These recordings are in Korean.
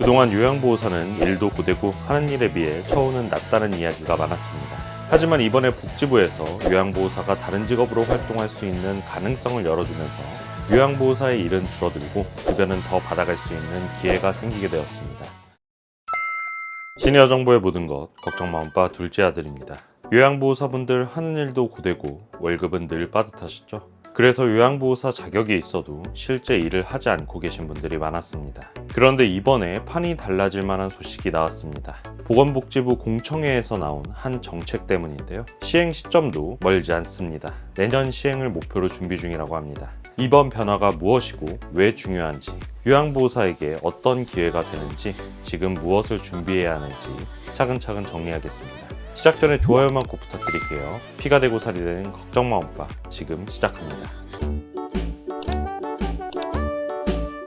그동안 요양보호사는 일도 고되고 하는 일에 비해 처우는 낮다는 이야기가 많았습니다. 하지만 이번에 복지부에서 요양보호사가 다른 직업으로 활동할 수 있는 가능성을 열어주면서 요양보호사의 일은 줄어들고 급여는 더 받아갈 수 있는 기회가 생기게 되었습니다. 시니어 정보의 모든 것, 걱정 마음바 둘째 아들입니다. 요양보호사분들 하는 일도 고되고 월급은 늘 빠듯하시죠? 그래서 요양보호사 자격이 있어도 실제 일을 하지 않고 계신 분들이 많았습니다. 그런데 이번에 판이 달라질 만한 소식이 나왔습니다. 보건복지부 공청회에서 나온 한 정책 때문인데요. 시행 시점도 멀지 않습니다. 내년 시행을 목표로 준비 중이라고 합니다. 이번 변화가 무엇이고 왜 중요한지, 요양보호사에게 어떤 기회가 되는지, 지금 무엇을 준비해야 하는지 차근차근 정리하겠습니다. 시작 전에 좋아요만 꼭 부탁드릴게요. 피가 되고 살이 되는 걱정마 오빠, 지금 시작합니다.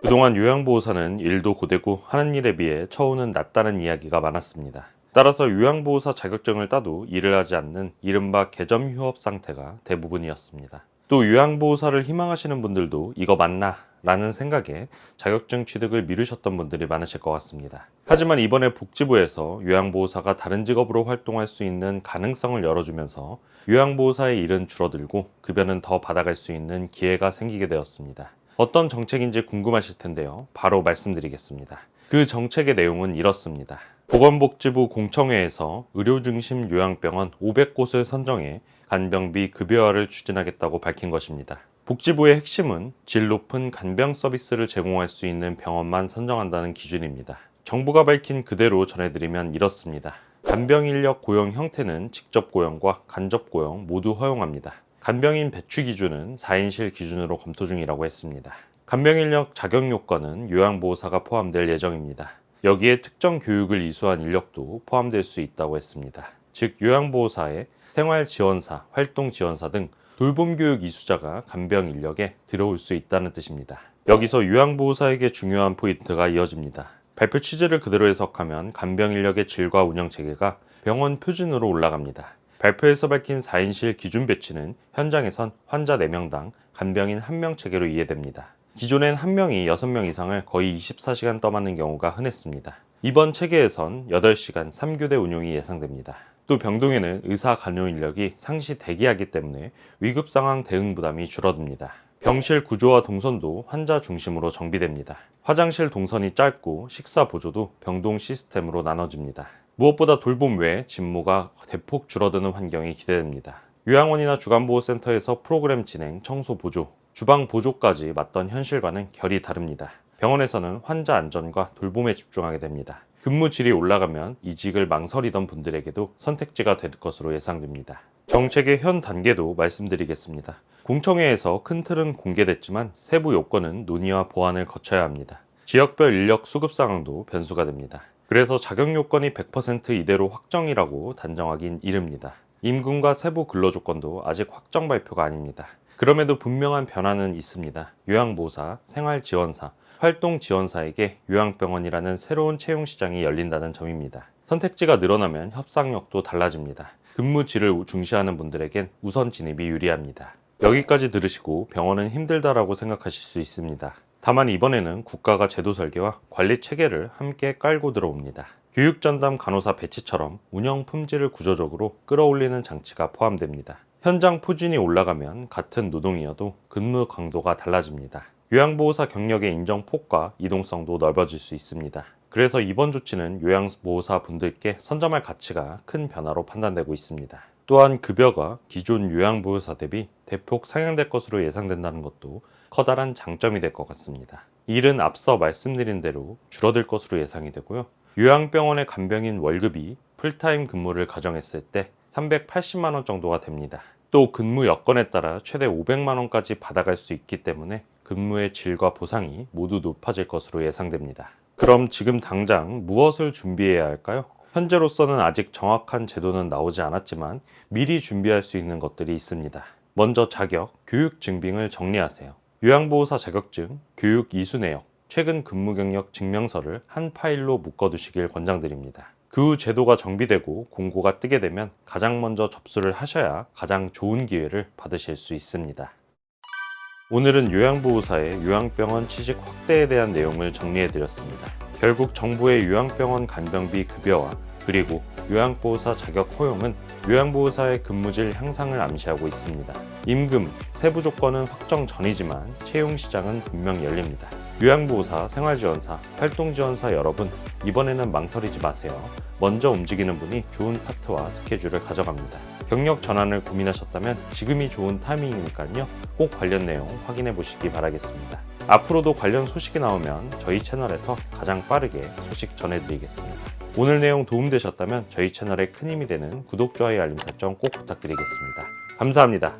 그동안 요양보호사는 일도 고되고 하는 일에 비해 처우는 낮다는 이야기가 많았습니다. 따라서 요양보호사 자격증을 따도 일을 하지 않는 이른바 개점휴업 상태가 대부분이었습니다. 또 요양보호사를 희망하시는 분들도 이거 맞나? 라는 생각에 자격증 취득을 미루셨던 분들이 많으실 것 같습니다. 하지만 이번에 복지부에서 요양보호사가 다른 직업으로 활동할 수 있는 가능성을 열어주면서 요양보호사의 일은 줄어들고 급여는 더 받아갈 수 있는 기회가 생기게 되었습니다. 어떤 정책인지 궁금하실 텐데요. 바로 말씀드리겠습니다. 그 정책의 내용은 이렇습니다. 보건복지부 공청회에서 의료중심 요양병원 500곳을 선정해 간병비 급여화를 추진하겠다고 밝힌 것입니다. 복지부의 핵심은 질 높은 간병 서비스를 제공할 수 있는 병원만 선정한다는 기준입니다. 정부가 밝힌 그대로 전해드리면 이렇습니다. 간병 인력 고용 형태는 직접 고용과 간접 고용 모두 허용합니다. 간병인 배치 기준은 4인실 기준으로 검토 중이라고 했습니다. 간병 인력 자격 요건은 요양보호사가 포함될 예정입니다. 여기에 특정 교육을 이수한 인력도 포함될 수 있다고 했습니다. 즉 요양보호사의 생활지원사, 활동지원사 등 돌봄교육 이수자가 간병 인력에 들어올 수 있다는 뜻입니다. 여기서 요양보호사에게 중요한 포인트가 이어집니다. 발표 취지를 그대로 해석하면 간병 인력의 질과 운영 체계가 병원 표준으로 올라갑니다. 발표에서 밝힌 4인실 기준 배치는 현장에선 환자 4명당 간병인 1명 체계로 이해됩니다. 기존엔 1명이 6명 이상을 거의 24시간 떠맡는 경우가 흔했습니다. 이번 체계에선 8시간 3교대 운용이 예상됩니다. 또 병동에는 의사 간호 인력이 상시 대기하기 때문에 위급 상황 대응 부담이 줄어듭니다. 병실 구조와 동선도 환자 중심으로 정비됩니다. 화장실 동선이 짧고 식사 보조도 병동 시스템으로 나눠집니다. 무엇보다 돌봄 외에 직무가 대폭 줄어드는 환경이 기대됩니다. 요양원이나 주간보호센터에서 프로그램 진행, 청소 보조, 주방 보조까지 맡던 현실과는 결이 다릅니다. 병원에서는 환자 안전과 돌봄에 집중하게 됩니다. 근무 질이 올라가면 이직을 망설이던 분들에게도 선택지가 될 것으로 예상됩니다. 정책의 현 단계도 말씀드리겠습니다. 공청회에서 큰 틀은 공개됐지만 세부 요건은 논의와 보완을 거쳐야 합니다. 지역별 인력 수급 상황도 변수가 됩니다. 그래서 자격 요건이 100% 이대로 확정이라고 단정하긴 이릅니다. 임금과 세부 근로조건도 아직 확정 발표가 아닙니다. 그럼에도 분명한 변화는 있습니다. 요양보호사, 생활지원사, 활동지원사에게 요양병원이라는 새로운 채용시장이 열린다는 점입니다. 선택지가 늘어나면 협상력도 달라집니다. 근무질을 중시하는 분들에겐 우선 진입이 유리합니다. 여기까지 들으시고 병원은 힘들다라고 생각하실 수 있습니다. 다만 이번에는 국가가 제도 설계와 관리 체계를 함께 깔고 들어옵니다. 교육전담 간호사 배치처럼 운영 품질을 구조적으로 끌어올리는 장치가 포함됩니다. 현장 포진이 올라가면 같은 노동이어도 근무 강도가 달라집니다. 요양보호사 경력의 인정 폭과 이동성도 넓어질 수 있습니다. 그래서 이번 조치는 요양보호사 분들께 선점할 가치가 큰 변화로 판단되고 있습니다. 또한 급여가 기존 요양보호사 대비 대폭 상향될 것으로 예상된다는 것도 커다란 장점이 될 것 같습니다. 일은 앞서 말씀드린 대로 줄어들 것으로 예상이 되고요. 요양병원의 간병인 월급이 풀타임 근무를 가정했을 때 380만 원 정도가 됩니다. 또 근무 여건에 따라 최대 500만 원까지 받아갈 수 있기 때문에 근무의 질과 보상이 모두 높아질 것으로 예상됩니다. 그럼 지금 당장 무엇을 준비해야 할까요? 현재로서는 아직 정확한 제도는 나오지 않았지만 미리 준비할 수 있는 것들이 있습니다. 먼저 자격, 교육 증빙을 정리하세요. 요양보호사 자격증, 교육 이수 내역, 최근 근무 경력 증명서를 한 파일로 묶어두시길 권장드립니다. 그 후 제도가 정비되고 공고가 뜨게 되면 가장 먼저 접수를 하셔야 가장 좋은 기회를 받으실 수 있습니다. 오늘은 요양보호사의 요양병원 취직 확대에 대한 내용을 정리해드렸습니다. 결국 정부의 요양병원 간병비 급여와 그리고 요양보호사 자격 허용은 요양보호사의 근무질 향상을 암시하고 있습니다. 임금, 세부 조건은 확정 전이지만 채용 시장은 분명 열립니다. 요양보호사, 생활지원사, 활동지원사 여러분, 이번에는 망설이지 마세요. 먼저 움직이는 분이 좋은 파트와 스케줄을 가져갑니다. 경력 전환을 고민하셨다면 지금이 좋은 타이밍이니까요. 꼭 관련 내용 확인해 보시기 바라겠습니다. 앞으로도 관련 소식이 나오면 저희 채널에서 가장 빠르게 소식 전해드리겠습니다. 오늘 내용 도움되셨다면 저희 채널에 큰 힘이 되는 구독, 좋아요, 알림 설정 꼭 부탁드리겠습니다. 감사합니다.